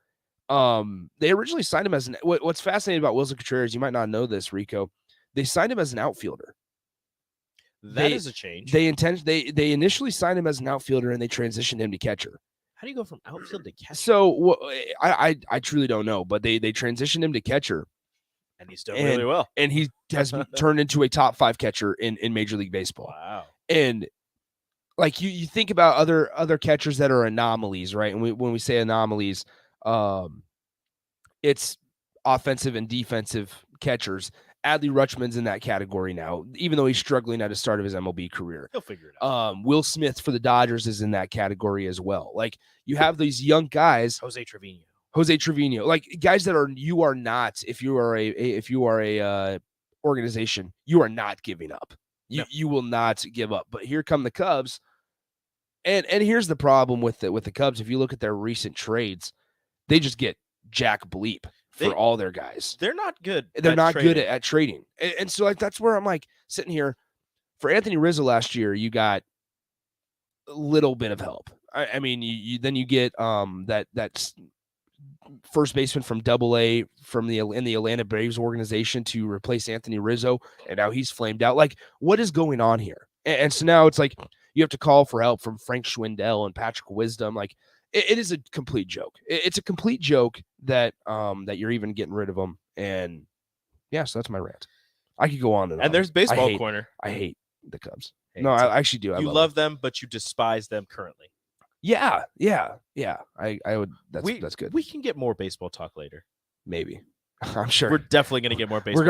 They originally signed him as what's fascinating about Wilson Contreras, you might not know this, Rico. They signed him as an outfielder. That is a change. They initially signed him as an outfielder and they transitioned him to catcher. How do you go from outfield to catcher? So I truly don't know, but they transitioned him to catcher. And he's done really well. And he has turned into a top 5 catcher in Major League Baseball. Wow. And like you think about other catchers that are anomalies, right? And when we say anomalies, it's offensive and defensive catchers. Adley Rutschman's in that category now, even though he's struggling at the start of his MLB career. He'll figure it out. Will Smith for the Dodgers is in that category as well. Like, you have these young guys. Jose Trevino, like guys that you are not, if you are a organization, you are not giving up. You will not give up. But here come the Cubs. And here's the problem with the Cubs. If you look at their recent trades, they just get Jack Bleep for all their guys. They're not good. They're not good at trading. And so like that's where I'm like sitting here. For Anthony Rizzo last year, you got a little bit of help. I mean, you get that first baseman from Double-A in the Atlanta Braves organization to replace Anthony Rizzo, and now he's flamed out. Like, what is going on here? And so now it's like you have to call for help from Frank Schwindel and Patrick Wisdom. Like, it is a complete joke. It's a complete joke that you're even getting rid of them. And yeah, so that's my rant. I could go on and on. And there's baseball corner. I hate the Cubs. I actually do. You love them, but you despise them currently. Yeah. I would. That's good. We can get more baseball talk later. Maybe. I'm sure we're definitely gonna get more baseball. We're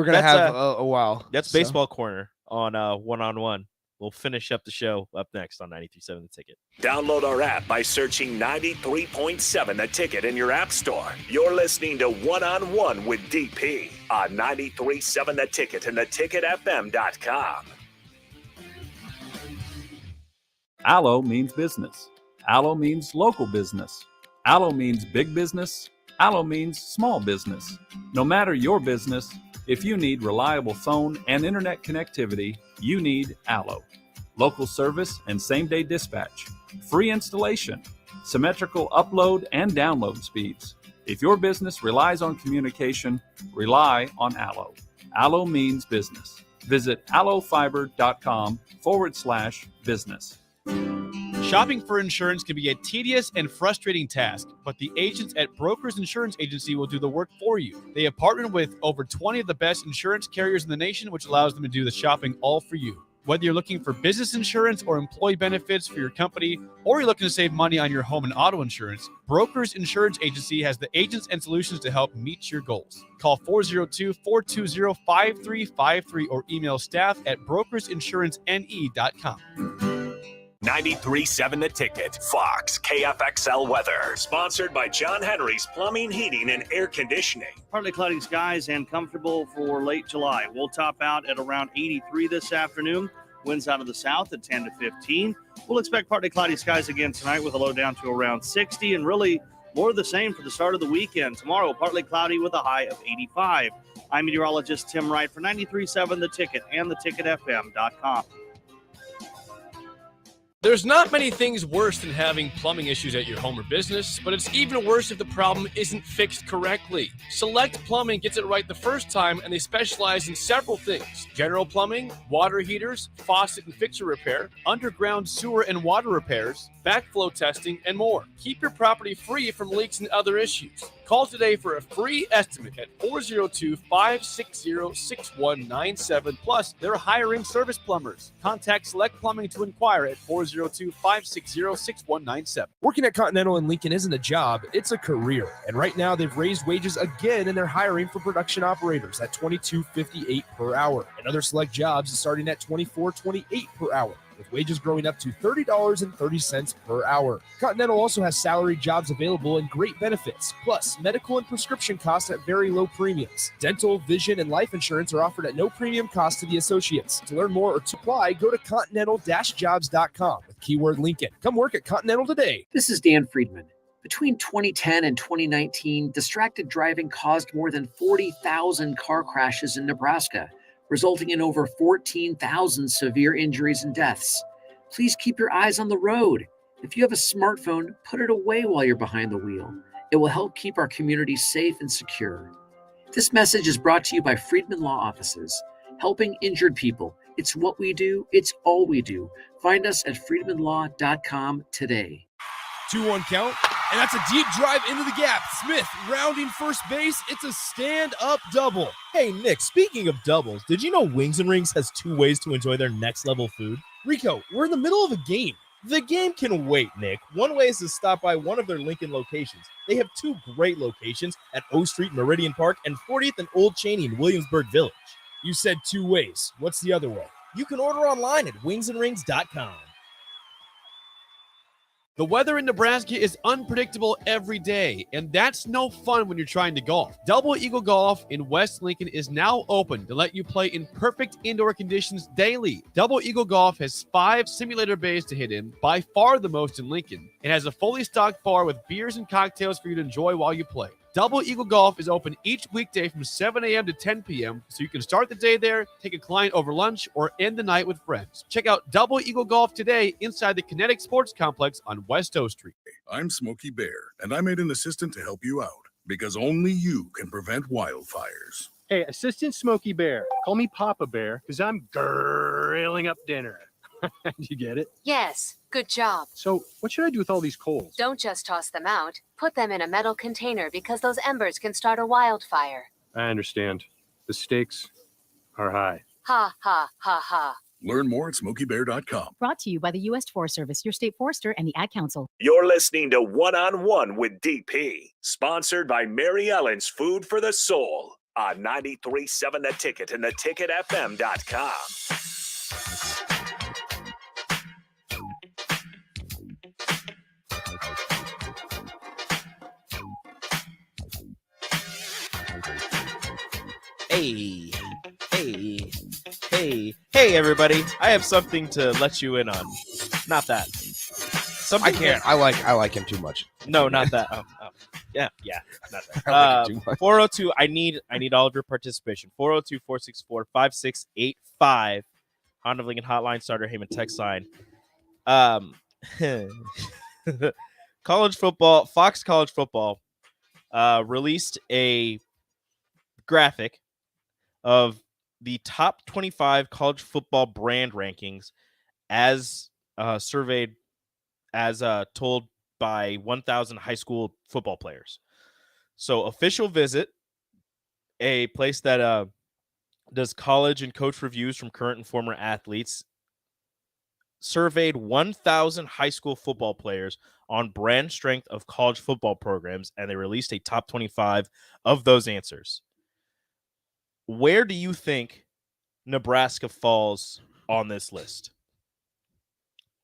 gonna have a while. That's baseball corner on one-on-one. We'll finish up the show up next on 93.7 The Ticket. Download our app by searching 93.7 The Ticket in your app store. You're listening to One-on-One with DP on 93.7 The Ticket and theticketfm.com. Allo means business. Allo means local business. Allo means big business. Allo means small business. No matter your business, if you need reliable phone and internet connectivity, you need Allo. Local service and same-day dispatch. Free installation. Symmetrical upload and download speeds. If your business relies on communication, rely on Allo. Allo means business. Visit allofiber.com/business. Shopping for insurance can be a tedious and frustrating task, but the agents at Brokers Insurance Agency will do the work for you. They have partnered with over 20 of the best insurance carriers in the nation, which allows them to do the shopping all for you. Whether you're looking for business insurance or employee benefits for your company, or you're looking to save money on your home and auto insurance, Brokers Insurance Agency has the agents and solutions to help meet your goals. Call 402-420-5353 or email staff@brokersinsurancene.com. 93.7 The Ticket, Fox, KFXL weather. Sponsored by John Henry's Plumbing, Heating, and Air Conditioning. Partly cloudy skies and comfortable for late July. We'll top out at around 83 this afternoon. Winds out of the south at 10 to 15. We'll expect partly cloudy skies again tonight with a low down to around 60, and really more of the same for the start of the weekend. Tomorrow, partly cloudy with a high of 85. I'm meteorologist Tim Wright for 93.7 The Ticket and theticketfm.com. There's not many things worse than having plumbing issues at your home or business, but it's even worse if the problem isn't fixed correctly. Select Plumbing gets it right the first time, and they specialize in several things: general plumbing, water heaters, faucet and fixture repair, underground sewer and water repairs, backflow testing, and more. Keep your property free from leaks and other issues. Call today for a free estimate at 402-560-6197. Plus, they're hiring service plumbers. Contact Select Plumbing to inquire at 402-560-6197. Working at Continental in Lincoln isn't a job, it's a career. And right now, they've raised wages again, and they're hiring for production operators at $22.58 per hour. And other select jobs is starting at $24.28 per hour, with wages growing up to $30.30 per hour. Continental also has salary jobs available and great benefits, plus medical and prescription costs at very low premiums. Dental, vision, and life insurance are offered at no premium cost to the associates. To learn more or to apply, go to continental-jobs.com with keyword Lincoln. Come work at Continental today. This is Dan Friedman. Between 2010 and 2019, distracted driving caused more than 40,000 car crashes in Nebraska, resulting in over 14,000 severe injuries and deaths. Please keep your eyes on the road. If you have a smartphone, put it away while you're behind the wheel. It will help keep our community safe and secure. This message is brought to you by Friedman Law Offices, helping injured people. It's what we do. It's all we do. Find us at friedmanlaw.com today. 2-1 count. And that's a deep drive into the gap. Smith rounding first base. It's a stand-up double. Hey, Nick, speaking of doubles, did you know Wings & Rings has 2 ways to enjoy their next-level food? Rico, we're in the middle of a game. The game can wait, Nick. One way is to stop by one of their Lincoln locations. They have 2 great locations at O Street, Meridian Park, and 40th and Old Cheney in Williamsburg Village. You said 2 ways. What's the other way? You can order online at wingsandrings.com. The weather in Nebraska is unpredictable every day, and that's no fun when you're trying to golf. Double Eagle Golf in West Lincoln is now open to let you play in perfect indoor conditions daily. Double Eagle Golf has 5 simulator bays to hit in, by far the most in Lincoln. It has a fully stocked bar with beers and cocktails for you to enjoy while you play. Double Eagle Golf is open each weekday from 7 a.m. to 10 p.m., so you can start the day there, take a client over lunch, or end the night with friends. Check out Double Eagle Golf today inside the Kinetic Sports Complex on West O Street. I'm Smokey Bear, and I made an assistant to help you out, because only you can prevent wildfires. Hey, Assistant Smokey Bear, call me Papa Bear, because I'm grilling up dinner. You get it? Yes, good job. So what should I do with all these coals? Don't just toss them out. Put them in a metal container because those embers can start a wildfire. I understand. The stakes are high. Ha, ha, ha, ha. Learn more at smokeybear.com. Brought to you by the U.S. Forest Service, your state forester, and the Ad Council. You're listening to One-on-One with DP, sponsored by Mary Ellen's Food for the Soul on 93.7 The Ticket and theticketfm.com. Hey, everybody. I have something to let you in on. Not that. Something I can't. I like him too much. No, not that. Yeah, not that. I like him too much. 402, I need all of your participation. 402-464-5685. Honda of Lincoln Hotline, Starter Heyman text line. College football, Fox College Football released a graphic of the top 25 college football brand rankings as surveyed, as told by 1,000 high school football players. So Official Visit, a place that does college and coach reviews from current and former athletes, surveyed 1,000 high school football players on brand strength of college football programs, and they released a top 25 of those answers. Where do you think Nebraska falls on this list?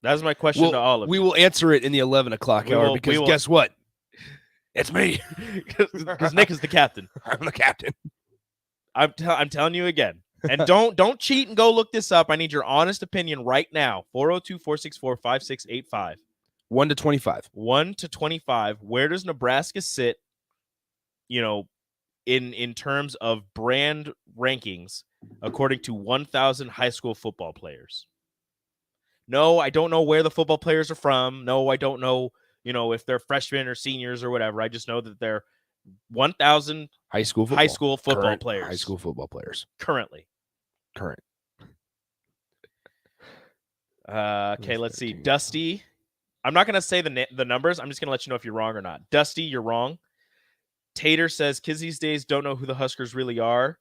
That's my question to all of you. We will answer it in the 11 o'clock hour because guess what? It's me. Because Nick is the captain. I'm the captain. I'm telling you again. And don't cheat and go look this up. I need your honest opinion right now. 402-464-5685. 1 to 25. 1 to 25. Where does Nebraska sit, in terms of brand rankings according to 1,000 high school football players? No, I don't know where the football players are from. No, I don't know, if they're freshmen or seniors or whatever. I just know that they're 1,000 high school football Current players. High school football players. Current. Okay, let's see. Dusty. I'm not going to say the numbers. I'm just going to let you know if you're wrong or not. Dusty, you're wrong. Tater says kids these days don't know who the Huskers really are.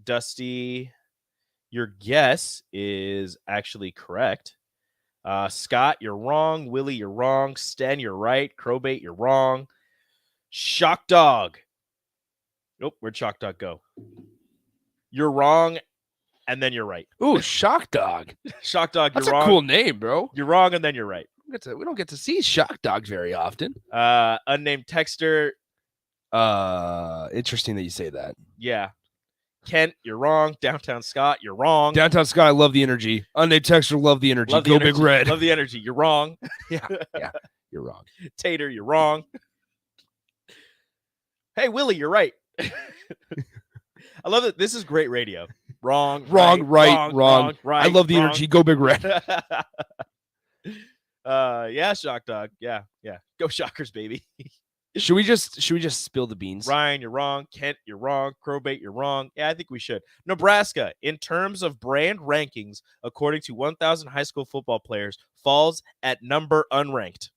Dusty, your guess is actually correct. Scott, you're wrong. Willie, you're wrong. Sten, you're right. Crowbait, you're wrong. Shock Dog. Nope, where'd Shock Dog go? You're wrong, and then you're right. Ooh, Shock Dog. Shock Dog, you're That's wrong. a cool name, bro. You're wrong, and then you're right. We don't get to see Shock Dogs very often. Unnamed texter. Interesting that you say that. Yeah. Kent, you're wrong. Downtown Scott, you're wrong. Downtown Scott, I love the energy. Unnamed texter, love the energy. Go Big Red. Love the energy. You're wrong. Yeah, you're wrong. Tater, you're wrong. Hey, Willie, you're right. I love it. This is great radio. Wrong. Right. I love the wrong. energy. Go Big Red. Yeah, Shock Dog. Yeah. Go Shockers, baby. Should we just spill the beans? Ryan, you're wrong. Kent, you're wrong. Crowbait, you're wrong. Yeah, I think we should. Nebraska, in terms of brand rankings, according to 1,000 high school football players, falls at number unranked.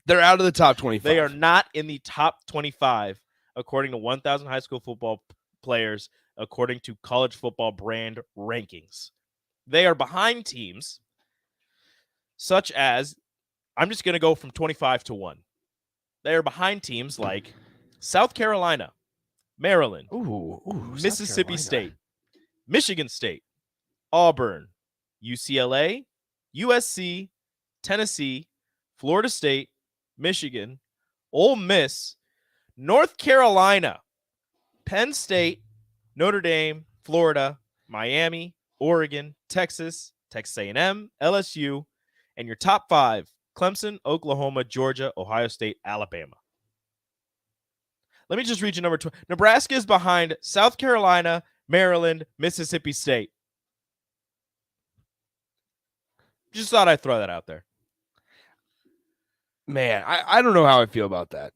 They're out of the top 25. They are not in the top 25, according to 1,000 high school football players, according to college football brand rankings. They are behind teams such as, I'm just going to go from 25 to 1. They are behind teams like South Carolina, Maryland, Mississippi State, Michigan State, Auburn, UCLA, USC, Tennessee, Florida State, Michigan, Ole Miss, North Carolina, Penn State, Notre Dame, Florida, Miami, Oregon, Texas, Texas A&M, LSU, and your top 5, Clemson, Oklahoma, Georgia, Ohio State, Alabama. Let me just read you number 2. Nebraska is behind South Carolina, Maryland, Mississippi State. Just thought I'd throw that out there. Man, I don't know how I feel about that.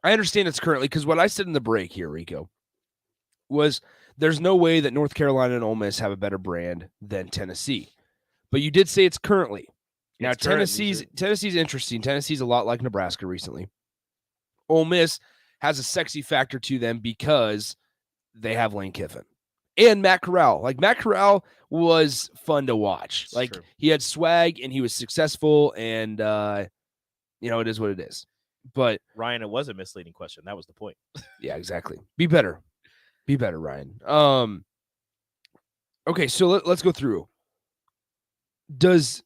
I understand it's currently, because what I said in the break here, Rico, was there's no way that North Carolina and Ole Miss have a better brand than Tennessee. But you did say it's currently. Now, Tennessee's interesting. Tennessee's a lot like Nebraska recently. Ole Miss has a sexy factor to them because they have Lane Kiffin. And Matt Corral. Like, Matt Corral was fun to watch. Like, he had swag and he was successful, and, it is what it is. But Ryan, it was a misleading question. That was the point. Yeah, exactly. Be better. Be better, Ryan. Okay, so let's go through. Does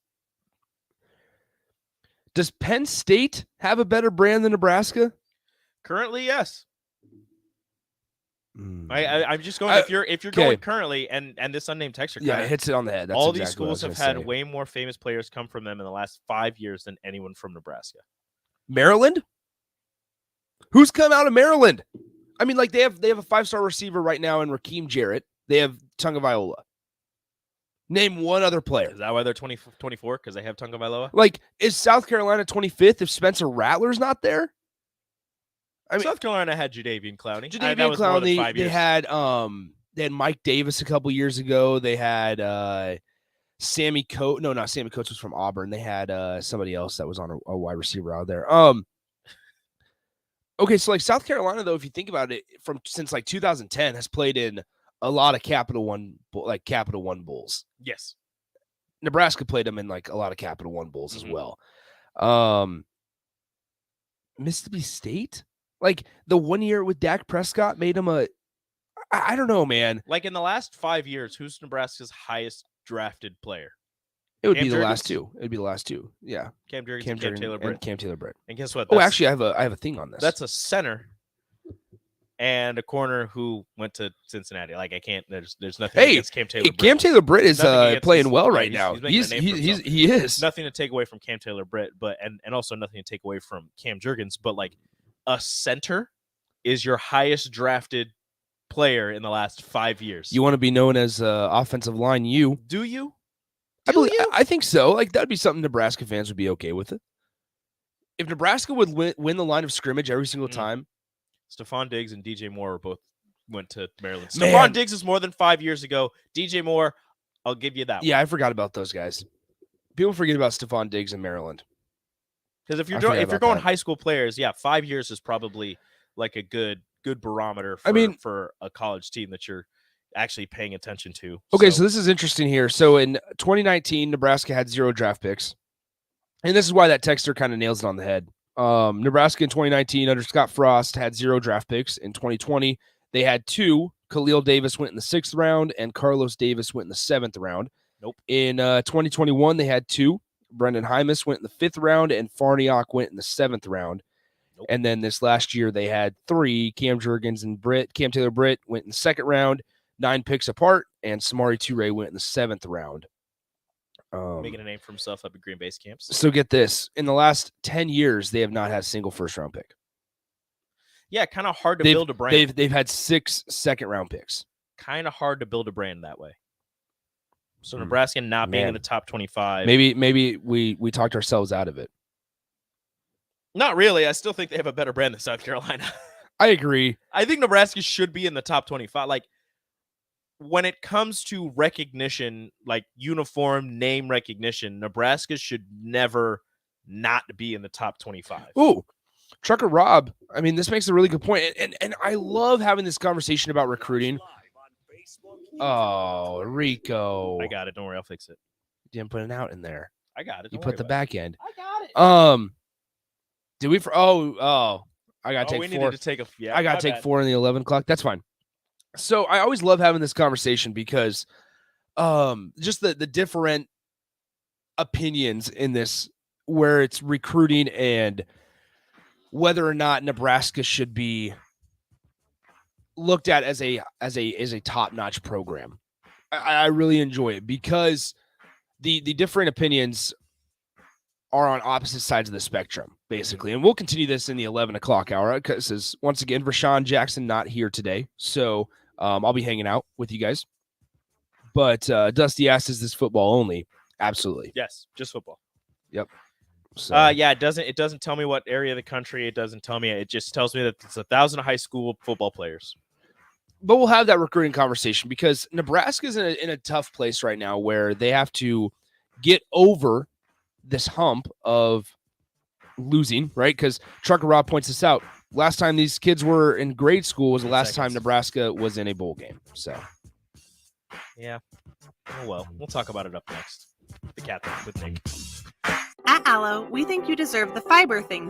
Penn State have a better brand than Nebraska? Currently, yes. I'm just going. If you're going currently, and this unnamed texture, it hits it on the head. That's all exactly these schools have had way more famous players come from them in the last 5 years than anyone from Nebraska. Maryland? Who's come out of Maryland? I mean, like, they have a 5-star receiver right now in Rakeem Jarrett. They have Tagovailoa. Name one other player. Is that why they're 24? Because they have Tagovailoa? Like, is South Carolina 25th if Spencer Rattler's not there? I mean, South Carolina had Jadeveon Clowney. Jadeveon Clowney. They had Mike Davis a couple years ago. They had Sammy Coates. No, not Sammy Coates was from Auburn. They had somebody else that was on a wide receiver out there. Okay, so like South Carolina, though, if you think about it, since like 2010, has played in a lot of Capital One bowls. Yes. Nebraska played them in like a lot of Capital One bowls as well. Mississippi State, like the 1 year with Dak Prescott made him I don't know, man. Like in the last 5 years, who's Nebraska's highest drafted player? It would be the last two. It'd be the last two. Yeah. Cam Jurgens and Cam Taylor Britt. And Cam Taylor Britt. And guess what? Oh, actually, I have a thing on this. That's a center and a corner who went to Cincinnati. Like, I can't. There's nothing against Cam Taylor Britt. Cam Taylor Britt is playing well right now. He is. Nothing to take away from Cam Taylor Britt, but and also nothing to take away from Cam Jurgens. But like, a center is your highest drafted player in the last 5 years. You want to be known as offensive line U. Do you? I think so. Like, that'd be something Nebraska fans would be okay with it. If Nebraska would win the line of scrimmage every single time. Stephon Diggs and DJ Moore both went to Maryland. Stephon Diggs is more than 5 years ago. DJ Moore, I'll give you that one. Yeah, I forgot about those guys. People forget about Stephon Diggs in Maryland. Because if you're going high school players, 5 years is probably like a good barometer for a college team that you're actually paying attention to. Okay, so this is interesting here. So in 2019, Nebraska had 0 draft picks. And this is why that texter kind of nails it on the head. Nebraska in 2019 under Scott Frost had 0 draft picks. In 2020, they had 2. Khalil Davis went in the 6th round and Carlos Davis went in the 7th round. Nope. In 2021, they had 2. Brendan Hymus went in the 5th round and Farniok went in the 7th round. Nope. And then this last year, they had 3. Cam Jurgens and Cam Taylor Britt went in the 2nd round. 9 picks apart, and Samari Toure went in the 7th round. Making a name for himself up at Green Base camps. So get this. In the last 10 years, they have not had a single first-round pick. Yeah, kind of hard to build a brand. They've had 6 second-round picks. Kind of hard to build a brand that way. So Nebraska not being in the top 25. Maybe we talked ourselves out of it. Not really. I still think they have a better brand than South Carolina. I agree. I think Nebraska should be in the top 25. Like, when it comes to recognition, like uniform name recognition, Nebraska should never not be in the top 25. Ooh, Trucker Rob. I mean, this makes a really good point. And I love having this conversation about recruiting. Oh, Rico. I got it. Don't worry. I'll fix it. You didn't put an out in there. I got it. You Don't put worry the about back end. I got it. Did we for I gotta we take 4. needed to take a yeah. I gotta take 4 in the 11 o'clock. That's fine. So I always love having this conversation because just the different opinions in this, where it's recruiting and whether or not Nebraska should be looked at as a top-notch program. I really enjoy it because the different opinions are on opposite sides of the spectrum, basically. And we'll continue this in the 11 o'clock hour because, once again, Rashawn Jackson not here today. So I'll be hanging out with you guys. But Dusty asked, is this football only? Absolutely. Yes, just football. Yep. So, yeah, it doesn't tell me what area of the country. It doesn't tell me. It just tells me that it's 1,000 high school football players. But we'll have that recruiting conversation because Nebraska's in a tough place right now where they have to get over this hump of losing, right? Because Trucker Rob points this out. Last time these kids were in grade school was the last time Nebraska was in a bowl game. So, yeah. Oh, well, we'll talk about it up next. The Captain with Nick. At Aloe, we think you deserve the fiber things